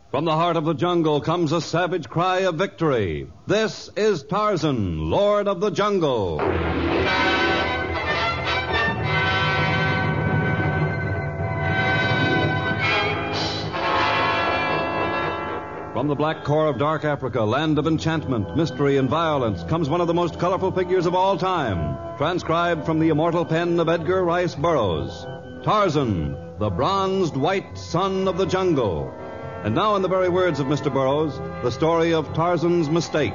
From the heart of the jungle comes a savage cry of victory. This is Tarzan, Lord of the Jungle. From the black core of dark Africa, land of enchantment, mystery, and violence, comes one of the most colorful figures of all time, transcribed from the immortal pen of Edgar Rice Burroughs. Tarzan, the bronzed white son of the jungle. And now, in the very words of Mr. Burroughs, the story of Tarzan's mistake.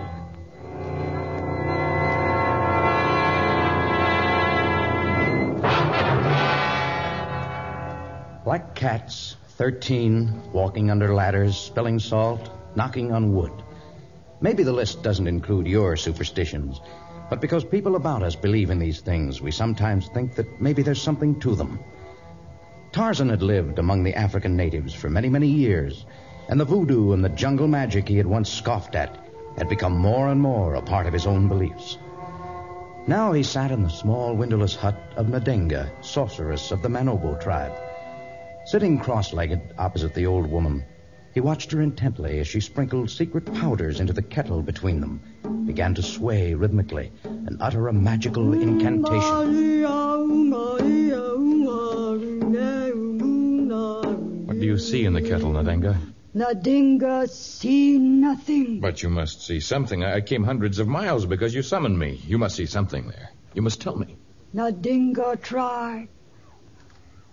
Black cats, 13, walking under ladders, spilling salt, knocking on wood. Maybe the list doesn't include your superstitions, but because people about us believe in these things, we sometimes think that maybe there's something to them. Tarzan had lived among the African natives for many, many years, and the voodoo and the jungle magic he had once scoffed at had become more and more a part of his own beliefs. Now he sat in the small windowless hut of Nadenga, sorceress of the Manobo tribe. Sitting cross-legged opposite the old woman, he watched her intently as she sprinkled secret powders into the kettle between them, began to sway rhythmically, and utter a magical incantation. What do you see in the kettle, Nadenga? Nadenga see nothing. But you must see something. I came hundreds of miles because you summoned me. You must see something there. You must tell me. Nadenga try.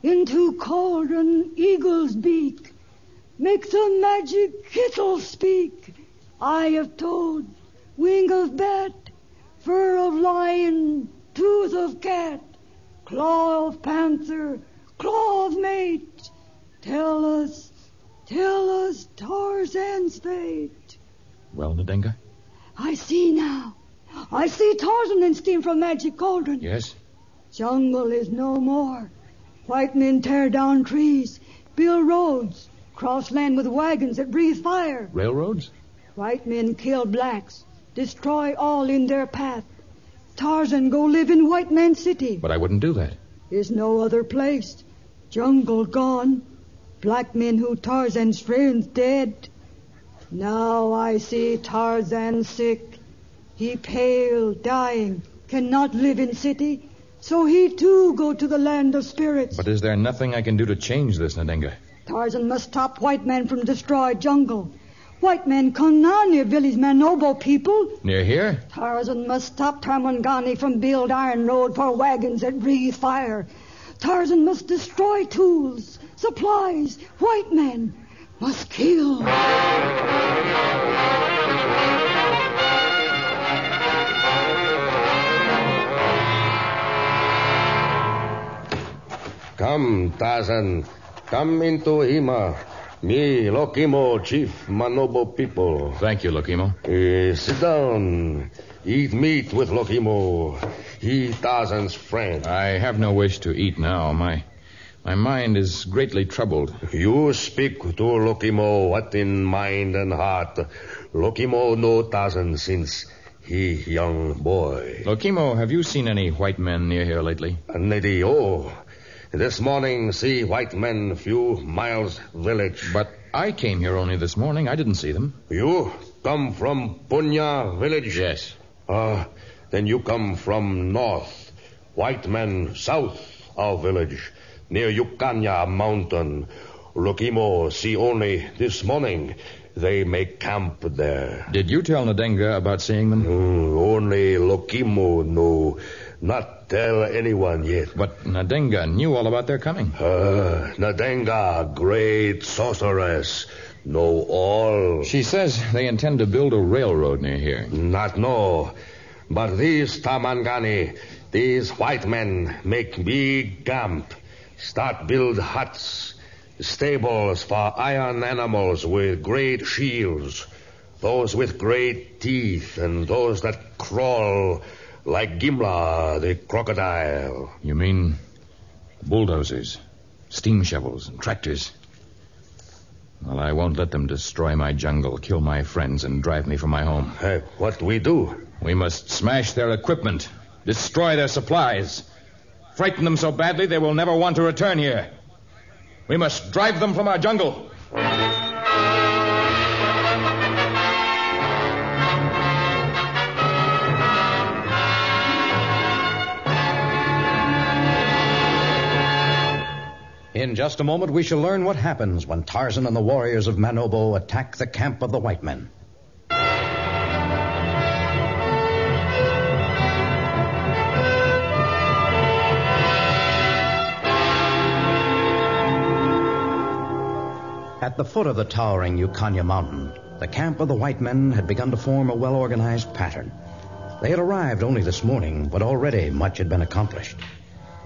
Into cauldron eagle's beak. Make the magic kettle speak. Eye of toad, wing of bat, fur of lion, tooth of cat, claw of panther, claw of mate. Tell us Tarzan's fate. Well, Nadenga? I see now. I see Tarzan and steam from magic cauldron. Yes? Jungle is no more. White men tear down trees, build roads, cross land with wagons that breathe fire. Railroads? White men kill blacks, destroy all in their path. Tarzan go live in white man's city. But I wouldn't do that. There's no other place. Jungle gone. Black men who Tarzan's friends dead. Now I see Tarzan sick. He pale, dying, cannot live in city. So he too go to the land of spirits. But is there nothing I can do to change this, Nadenga? Tarzan must stop white man from destroy jungle. White men come now near village Manobo people. Near here? Tarzan must stop Tarmangani from build iron road for wagons that breathe fire. Tarzan must destroy tools, supplies. White men must kill. Come, Tarzan. Come into Hima. Me, Lokimo, chief Manobo people. Thank you, Lokimo. Sit down. Eat meat with Lokimo. He Tarzan's friend. I have no wish to eat now. My mind is greatly troubled. You speak to Lokimo what in mind and heart. Lokimo know Tarzan since he young boy. Lokimo, have you seen any white men near here lately? Nady, oh. This morning, see white men few miles village. But I came here only this morning. I didn't see them. You come from Punya village? Yes. Then you come from north. White men south our village, near Yukanya mountain. Lokimo see only this morning. They make camp there. Did you tell Nadenga about seeing them? Only Lokimo know. Not tell anyone yet. But Nadenga knew all about their coming. Nadenga, great sorceress, know all. She says they intend to build a railroad near here. Not know. But these Tamangani, these white men make big camp. Start build huts, stables for iron animals with great shields. Those with great teeth and those that crawl like Gimla, the crocodile. You mean bulldozers, steam shovels, and tractors? Well, I won't let them destroy my jungle, kill my friends, and drive me from my home. Hey, what we do? We must smash their equipment, destroy their supplies, frighten them so badly they will never want to return here. We must drive them from our jungle. in just a moment we shall learn what happens when Tarzan and the warriors of Manobo attack the camp of the white men. At the foot of the towering Ukanya Mountain, the camp of the white men had begun to form a well-organized pattern. They had arrived only this morning, but already much had been accomplished.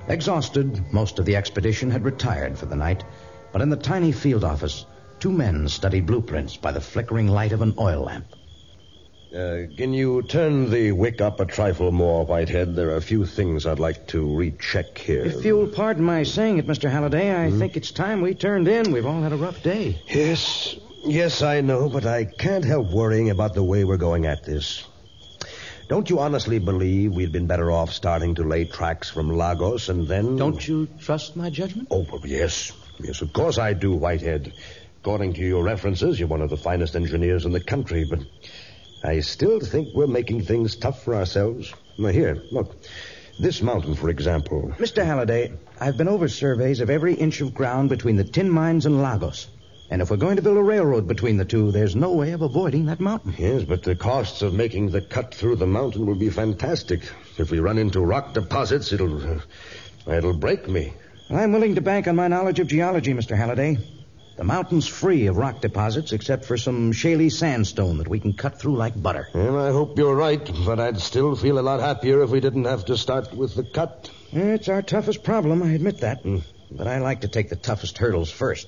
Exhausted, most of the expedition had retired for the night, but in the tiny field office, 2 men studied blueprints by the flickering light of an oil lamp. Can you turn the wick up a trifle more, Whitehead? There are a few things I'd like to recheck here. If you'll pardon my saying it, Mr. Halliday, I think it's time we turned in. We've all had a rough day. Yes, I know, but I can't help worrying about the way we're going at this. Don't you honestly believe we'd been better off starting to lay tracks from Lagos and then... Don't you trust my judgment? Oh, well, yes. Yes, of course I do, Whitehead. According to your references, you're one of the finest engineers in the country, but I still think we're making things tough for ourselves. Now, here, look. This mountain, for example. Mr. Halliday, I've been over surveys of every inch of ground between the tin mines and Lagos. And if we're going to build a railroad between the two, there's no way of avoiding that mountain. Yes, but the costs of making the cut through the mountain will be fantastic. If we run into rock deposits, it'll break me. I'm willing to bank on my knowledge of geology, Mr. Halliday. The mountain's free of rock deposits except for some shaly sandstone that we can cut through like butter. Well, I hope you're right, but I'd still feel a lot happier if we didn't have to start with the cut. It's our toughest problem, I admit that. But I like to take the toughest hurdles first.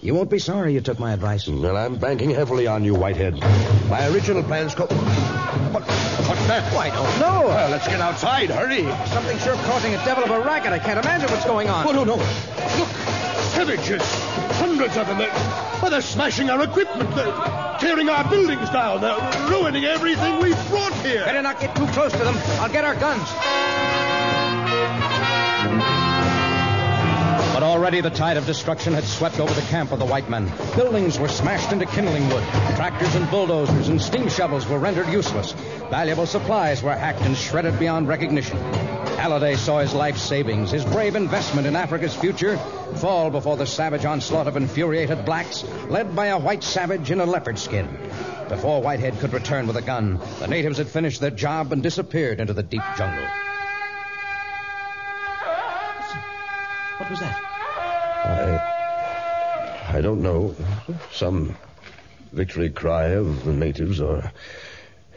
You won't be sorry you took my advice. Well, I'm banking heavily on you, Whitehead. My original plans What's that? Oh, I don't know. Well, let's get outside. Hurry. Something's sure causing a devil of a racket. I can't imagine what's going on. Oh, no. Look. Savages. Hundreds of them. They're smashing our equipment. They're tearing our buildings down. They're ruining everything we've brought here. Better not get too close to them. I'll get our guns. But already the tide of destruction had swept over the camp of the white men. Buildings were smashed into kindling wood. Tractors and bulldozers and steam shovels were rendered useless. Valuable supplies were hacked and shredded beyond recognition. Halliday saw his life savings, his brave investment in Africa's future, fall before the savage onslaught of infuriated blacks, led by a white savage in a leopard skin. Before Whitehead could return with a gun, the natives had finished their job and disappeared into the deep jungle. What was that? I don't know. Some victory cry of the natives or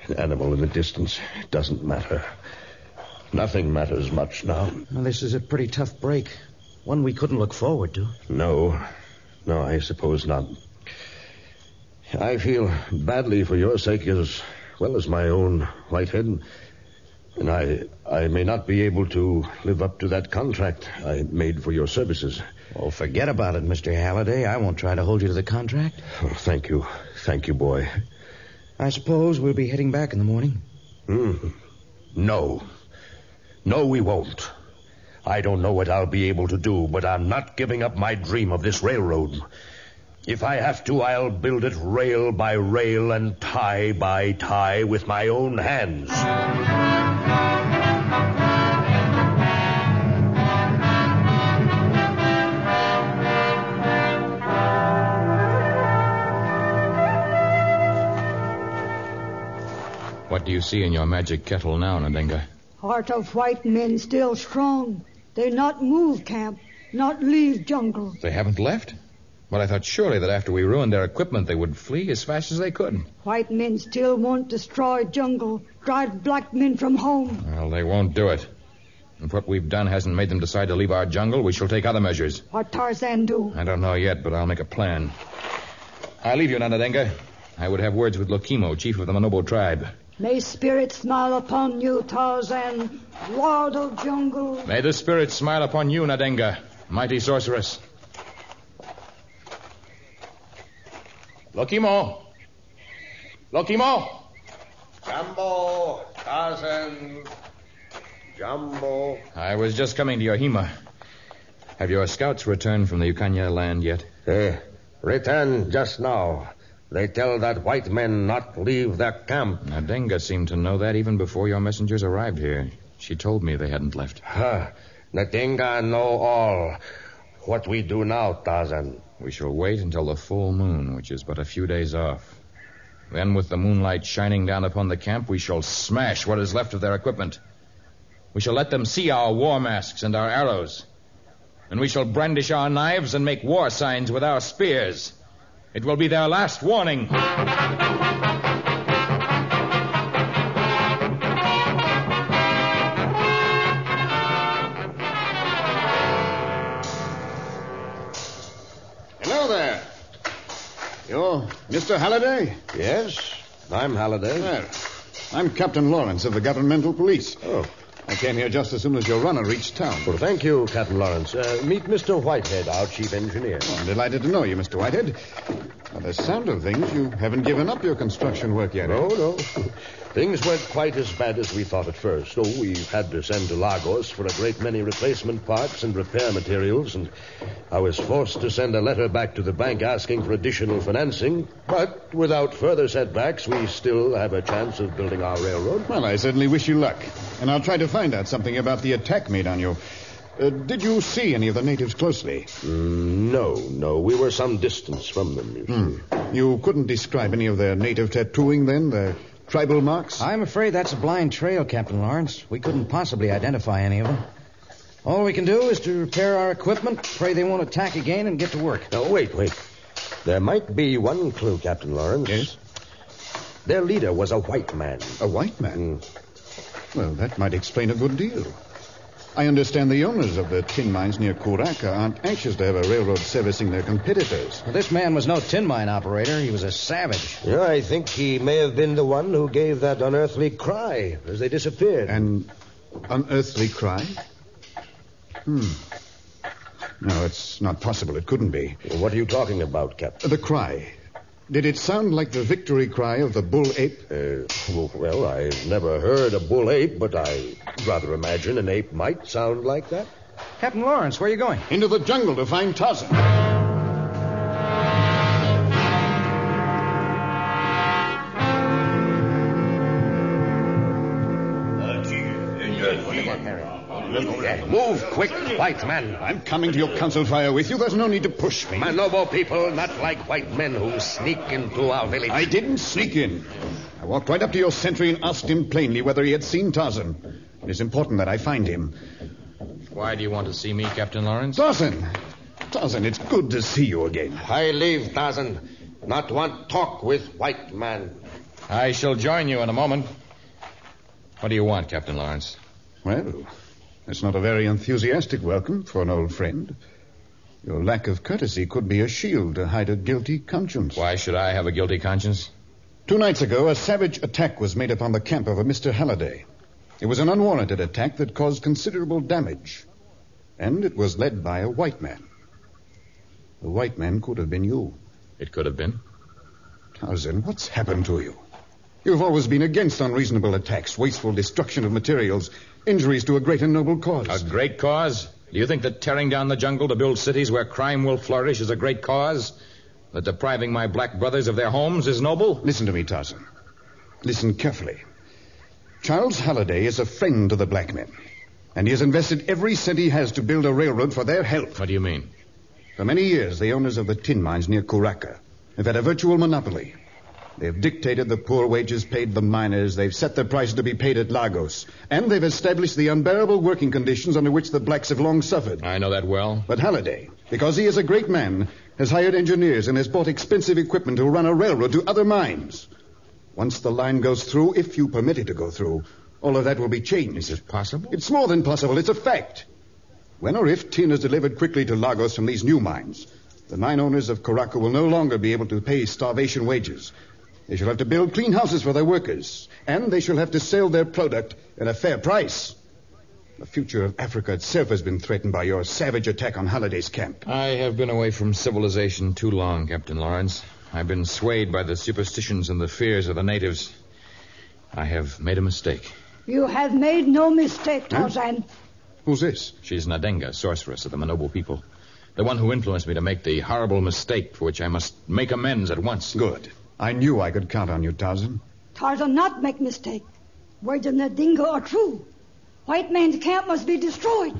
an animal in the distance. It doesn't matter. Nothing matters much now. Well, this is a pretty tough break. One we couldn't look forward to. No, I suppose not. I feel badly for your sake as well as my own, Whitehead. And I may not be able to live up to that contract I made for your services. Oh, forget about it, Mr. Halliday. I won't try to hold you to the contract. Oh, thank you. Thank you, boy. I suppose we'll be heading back in the morning. No. No, we won't. I don't know what I'll be able to do, but I'm not giving up my dream of this railroad. If I have to, I'll build it rail by rail and tie by tie with my own hands. What do you see in your magic kettle now, Nadenga? Heart of white men still strong. They not move camp, not leave jungle. They haven't left? Well, I thought surely that after we ruined their equipment, they would flee as fast as they could. White men still won't destroy jungle, drive black men from home. Well, they won't do it. If what we've done hasn't made them decide to leave our jungle, we shall take other measures. What Tarzan do? I don't know yet, but I'll make a plan. I'll leave you, Nanadenga. I would have words with Lokimo, chief of the Manobo tribe. May spirit smile upon you, Tarzan, lord of jungle. May the spirit smile upon you, Nadenga, mighty sorceress. Lokimo! Jumbo, Tarzan, Jumbo. I was just coming to your Hema. Have your scouts returned from the Ukanya land yet? Returned just now. They tell that white men not leave their camp. Nadenga seemed to know that even before your messengers arrived here. She told me they hadn't left. Nadenga know all. What we do now, Tarzan? We shall wait until the full moon, which is but a few days off. Then, with the moonlight shining down upon the camp, we shall smash what is left of their equipment. We shall let them see our war masks and our arrows. And we shall brandish our knives and make war signs with our spears. It will be their last warning. Hello there. You're Mr. Halliday? Yes, I'm Halliday. Well, I'm Captain Lawrence of the Governmental Police. Oh. I came here just as soon as your runner reached town. Well, thank you, Captain Lawrence. Meet Mr. Whitehead, our chief engineer. Oh, I'm delighted to know you, Mr. Whitehead. By the sound of things, you haven't given up your construction work yet. No. Things weren't quite as bad as we thought at first. Oh, we had to send to Lagos for a great many replacement parts and repair materials, and I was forced to send a letter back to the bank asking for additional financing. But without further setbacks, we still have a chance of building our railroad. Well, I certainly wish you luck. And I'll try to find out something about the attack made on you. Did you see any of the natives closely? No. We were some distance from them, you see. You couldn't describe any of their native tattooing, then? Their tribal marks? I'm afraid that's a blind trail, Captain Lawrence. We couldn't possibly identify any of them. All we can do is to repair our equipment, pray they won't attack again, and get to work. Now, wait. There might be one clue, Captain Lawrence. Yes? Their leader was a white man. A white man? Well, that might explain a good deal. I understand the owners of the tin mines near Curaca aren't anxious to have a railroad servicing their competitors. Well, this man was no tin mine operator. He was a savage. Yeah, I think he may have been the one who gave that unearthly cry as they disappeared. An unearthly cry? No, it's not possible. It couldn't be. What are you talking about, Captain? The cry. Did it sound like the victory cry of the bull ape? Well, I've never heard a bull ape, but I rather imagine an ape might sound like that. Captain Lawrence, where are you going? Into the jungle to find Tarzan. Move quick, white man. I'm coming to your council fire with you. There's no need to push me. Manobo people, not like white men who sneak into our village. I didn't sneak in. I walked right up to your sentry and asked him plainly whether he had seen Tarzan. It is important that I find him. Why do you want to see me, Captain Lawrence? Tarzan, it's good to see you again. I leave, Tarzan. Not want talk with white man. I shall join you in a moment. What do you want, Captain Lawrence? Well, that's not a very enthusiastic welcome for an old friend. Your lack of courtesy could be a shield to hide a guilty conscience. Why should I have a guilty conscience? 2 nights ago, a savage attack was made upon the camp of a Mr. Halliday. It was an unwarranted attack that caused considerable damage. And it was led by a white man. The white man could have been you. It could have been. Tarzan, what's happened to you? You've always been against unreasonable attacks, wasteful destruction of materials, injuries to a great and noble cause. A great cause? Do you think that tearing down the jungle to build cities where crime will flourish is a great cause? That depriving my black brothers of their homes is noble? Listen to me, Tarzan. Listen carefully. Charles Halliday is a friend to the black men, and he has invested every cent he has to build a railroad for their help. What do you mean? For many years, the owners of the tin mines near Curaca have had a virtual monopoly. They've dictated the poor wages paid the miners. They've set the price to be paid at Lagos. And they've established the unbearable working conditions under which the blacks have long suffered. I know that well. But Halliday, because he is a great man, has hired engineers and has bought expensive equipment to run a railroad to other mines. Once the line goes through, if you permit it to go through, all of that will be changed. Is it possible? It's more than possible. It's a fact. When or if tin is delivered quickly to Lagos from these new mines, the mine owners of Curaca will no longer be able to pay starvation wages. They shall have to build clean houses for their workers, and they shall have to sell their product at a fair price. The future of Africa itself has been threatened by your savage attack on Halliday's camp. I have been away from civilization too long, Captain Lawrence. I've been swayed by the superstitions and the fears of the natives. I have made a mistake. You have made no mistake, Tarzan. Who's this? She's Nadenga, sorceress of the Manobo people. The one who influenced me to make the horrible mistake for which I must make amends at once. Good. I knew I could count on you, Tarzan. Tarzan not make mistake. Words of Nadenga are true. White man's camp must be destroyed.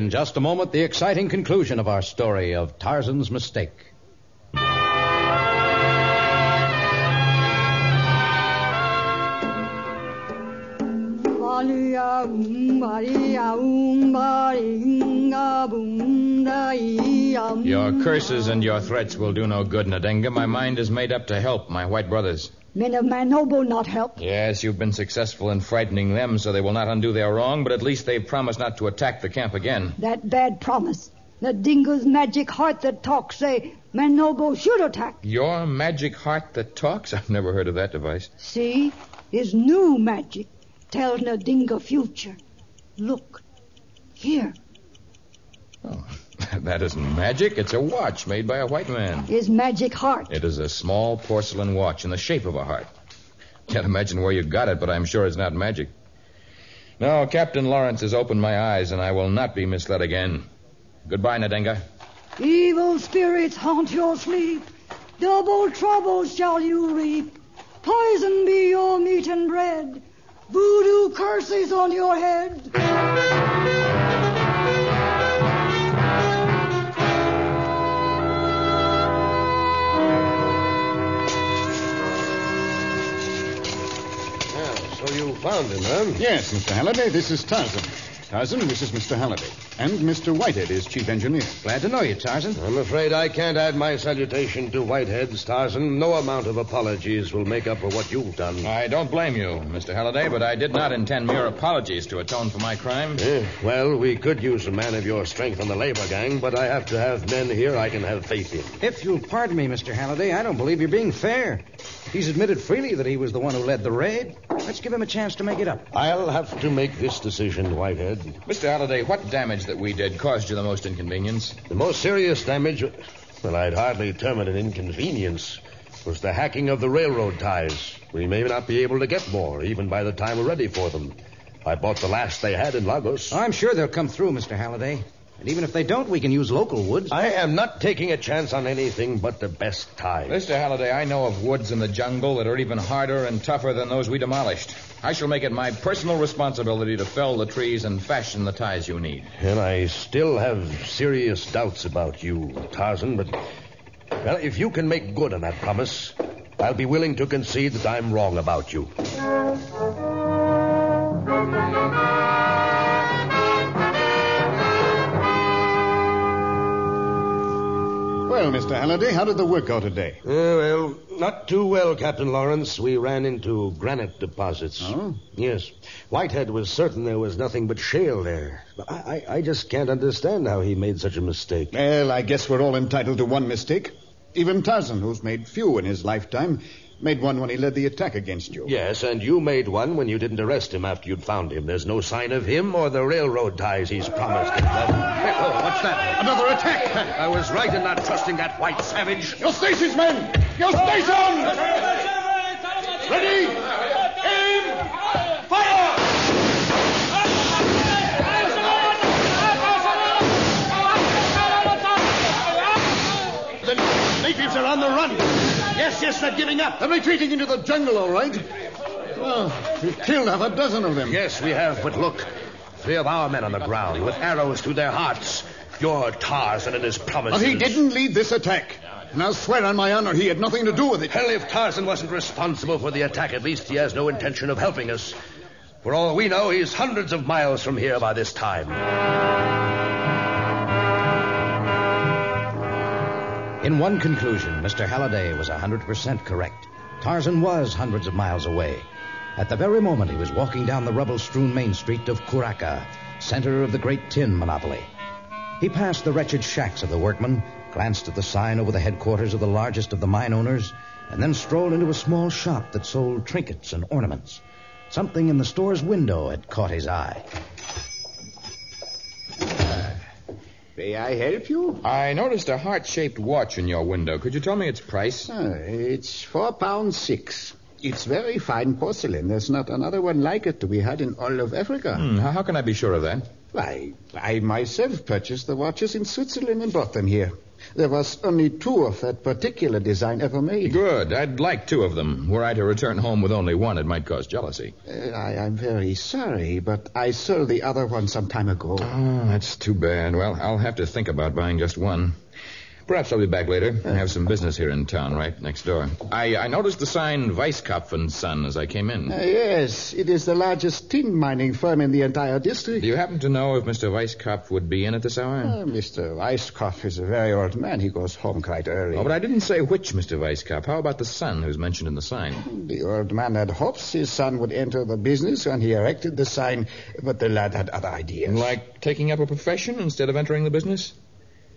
In just a moment, the exciting conclusion of our story of Tarzan's mistake. Your curses and your threats will do no good, Nadenga. My mind is made up to help my white brothers. Men of Manobo not help. Yes, you've been successful in frightening them so they will not undo their wrong, but at least they've promised not to attack the camp again. That bad promise. The dingo's magic heart that talks say Manobo should attack. Your magic heart that talks? I've never heard of that device. See? His new magic tells Nadinga future. Look. Here. Oh, that isn't magic. It's a watch made by a white man. His magic heart. It is a small porcelain watch in the shape of a heart. Can't imagine where you got it, but I'm sure it's not magic. No, Captain Lawrence has opened my eyes, and I will not be misled again. Goodbye, Nadenga. Evil spirits haunt your sleep. Double trouble shall you reap. Poison be your meat and bread. Voodoo curses on your head. So you found him, huh? Yes, Mr. Halliday, this is Tarzan. Tarzan, this is Mr. Halliday. And Mr. Whitehead is chief engineer. Glad to know you, Tarzan. I'm afraid I can't add my salutation to Whitehead's, Tarzan. No amount of apologies will make up for what you've done. I don't blame you, Mr. Halliday, but I did not intend mere apologies to atone for my crime. Well, we could use a man of your strength on the labor gang, but I have to have men here I can have faith in. If you'll pardon me, Mr. Halliday, I don't believe you're being fair. He's admitted freely that he was the one who led the raid. Let's give him a chance to make it up. I'll have to make this decision, Whitehead. Mr. Halliday, what damage that we did caused you the most inconvenience? The most serious damage, well, I'd hardly term it an inconvenience, was the hacking of the railroad ties. We may not be able to get more, even by the time we're ready for them. I bought the last they had in Lagos. I'm sure they'll come through, Mr. Halliday. And even if they don't, we can use local woods. I am not taking a chance on anything but the best ties. Mr. Halliday, I know of woods in the jungle that are even harder and tougher than those we demolished. I shall make it my personal responsibility to fell the trees and fashion the ties you need. And I still have serious doubts about you, Tarzan, but, well, if you can make good on that promise, I'll be willing to concede that I'm wrong about you. Well, Mr. Halliday, how did the work go today? Well, not too well, Captain Lawrence. We ran into granite deposits. Oh? Yes. Whitehead was certain there was nothing but shale there. But I just can't understand how he made such a mistake. Well, I guess we're all entitled to one mistake. Even Tarzan, who's made few in his lifetime, made one when he led the attack against you. Yes, and you made one when you didn't arrest him after you'd found him. There's no sign of him or the railroad ties he's promised. What's that? Another attack! I was right in not trusting that white savage. Your stations, men! Your stations! Ready! Aim! Fire! The natives are on the run. Yes, they're giving up. They're retreating into the jungle, all right. Oh, we've killed half a dozen of them. Yes, we have, but look. 3 of our men on the ground with arrows through their hearts. You're Tarzan and his promises. But he didn't lead this attack. And I'll swear on my honor he had nothing to do with it. Hell, if Tarzan wasn't responsible for the attack, at least he has no intention of helping us. For all we know, he's hundreds of miles from here by this time. In one conclusion, Mr. Halliday was 100% correct. Tarzan was hundreds of miles away. At the very moment he was walking down the rubble-strewn main street of Curaca, center of the great tin monopoly. He passed the wretched shacks of the workmen, glanced at the sign over the headquarters of the largest of the mine owners, and then strolled into a small shop that sold trinkets and ornaments. Something in the store's window had caught his eye. May I help you? I noticed a heart-shaped watch in your window. Could you tell me its price? It's £4.6. It's very fine porcelain. There's not another one like it to be had in all of Africa. How can I be sure of that? Why, I myself purchased the watches in Switzerland and brought them here. There was only 2 of that particular design ever made. Good. I'd like 2 of them. Were I to return home with only one, it might cause jealousy. I'm very sorry, but I sold the other one some time ago. Oh, that's too bad. Well, I'll have to think about buying just one. Perhaps I'll be back later. I have some business here in town, right next door. I noticed the sign Weisskopf and Son as I came in. Yes, it is the largest tin mining firm in the entire district. Do you happen to know if Mr. Weisskopf would be in at this hour? Mr. Weisskopf is a very old man. He goes home quite early. Oh, but I didn't say which Mr. Weisskopf. How about the son who's mentioned in the sign? The old man had hopes his son would enter the business when he erected the sign, but the lad had other ideas. Like taking up a profession instead of entering the business?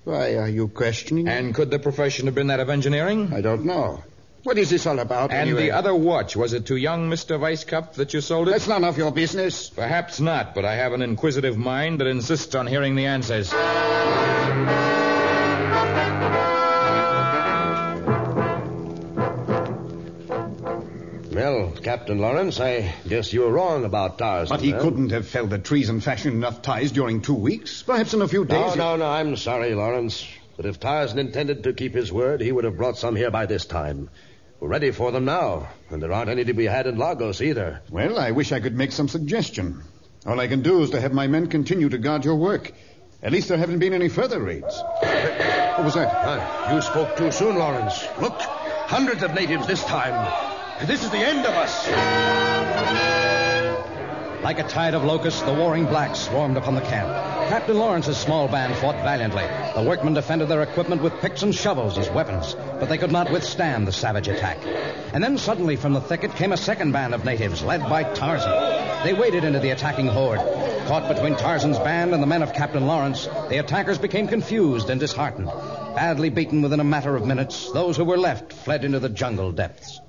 Why are you questioning? And could the profession have been that of engineering? I don't know. What is this all about, And anyway? the other watch, was it to young Mr. Weisskopf that you sold it? That's none of your business. Perhaps not, but I have an inquisitive mind that insists on hearing the answers. Well, Captain Lawrence, I guess you were wrong about Tarzan. But he couldn't have felled the trees and fashioned enough ties during 2 weeks. Perhaps in a few days... No, I'm sorry, Lawrence. But if Tarzan intended to keep his word, he would have brought some here by this time. We're ready for them now, and there aren't any to be had in Lagos either. Well, I wish I could make some suggestion. All I can do is to have my men continue to guard your work. At least there haven't been any further raids. What was that? You spoke too soon, Lawrence. Look, hundreds of natives this time. This is the end of us. Like a tide of locusts, the warring blacks swarmed upon the camp. Captain Lawrence's small band fought valiantly. The workmen defended their equipment with picks and shovels as weapons, but they could not withstand the savage attack. And then suddenly from the thicket came a second band of natives, led by Tarzan. They waded into the attacking horde. Caught between Tarzan's band and the men of Captain Lawrence, the attackers became confused and disheartened. Badly beaten within a matter of minutes, those who were left fled into the jungle depths.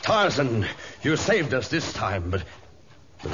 Tarzan, you saved us this time, but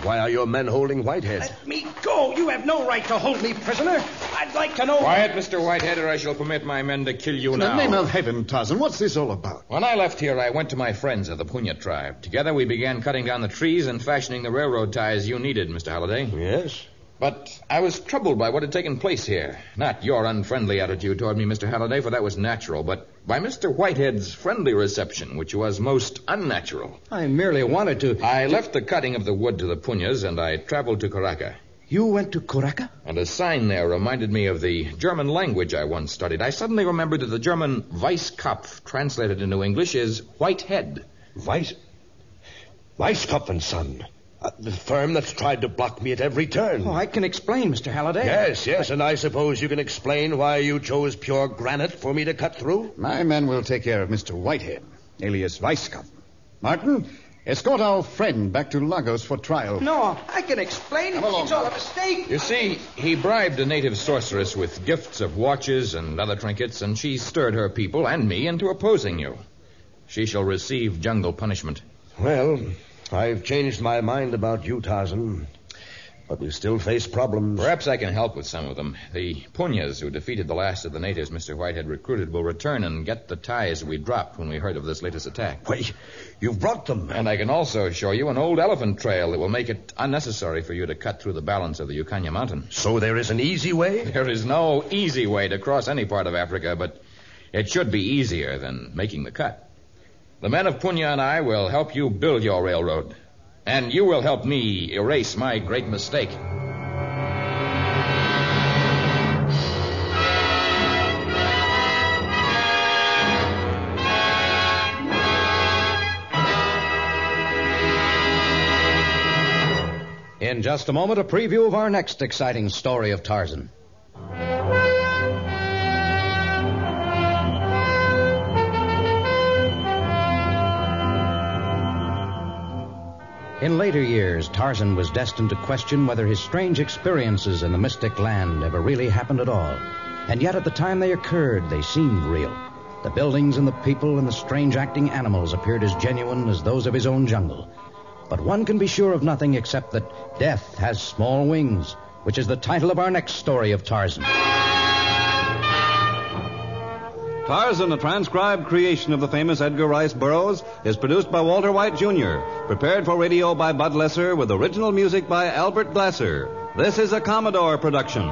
why are your men holding Whitehead? Let me go. You have no right to hold me prisoner. I'd like to know... Quiet, Mr. Whitehead, or I shall permit my men to kill you In now. the name of heaven, Tarzan, what's this all about? When I left here, I went to my friends of the Punya tribe. Together we began cutting down the trees and fashioning the railroad ties you needed, Mr. Halliday. Yes? But I was troubled by what had taken place here. Not your unfriendly attitude toward me, Mr. Halliday, for that was natural, but by Mr. Whitehead's friendly reception, which was most unnatural. I merely wanted to... I left the cutting of the wood to the Punyas, and I traveled to Karaka. You went to Karaka? And a sign there reminded me of the German language I once studied. I suddenly remembered that the German Weisskopf, translated into English, is Whitehead. Weisskopf and Son. The firm that's tried to block me at every turn. Oh, I can explain, Mr. Halliday. Yes, and I suppose you can explain why you chose pure granite for me to cut through? My men will take care of Mr. Whitehead, alias Weisskopf. Martin, escort our friend back to Lagos for trial. No, I can explain. Come along. It's all a mistake. You see, he bribed a native sorceress with gifts of watches and other trinkets, and she stirred her people and me into opposing you. She shall receive jungle punishment. Well, I've changed my mind about you, Tarzan. But we still face problems. Perhaps I can help with some of them. The Punyas, who defeated the last of the natives Mr. Whitehead recruited, will return and get the ties we dropped when we heard of this latest attack. Wait, you've brought them. And I can also show you an old elephant trail that will make it unnecessary for you to cut through the balance of the Ukanya Mountain. So there is an easy way? There is no easy way to cross any part of Africa, but it should be easier than making the cut. The men of Punya and I will help you build your railroad. And you will help me erase my great mistake. In just a moment, a preview of our next exciting story of Tarzan. In later years, Tarzan was destined to question whether his strange experiences in the mystic land ever really happened at all. And yet at the time they occurred, they seemed real. The buildings and the people and the strange acting animals appeared as genuine as those of his own jungle. But one can be sure of nothing except that death has small wings, which is the title of our next story of Tarzan. Tarzan, a transcribed creation of the famous Edgar Rice Burroughs, is produced by Walter White, Jr., prepared for radio by Bud Lesser, with original music by Albert Glasser. This is a Commodore production.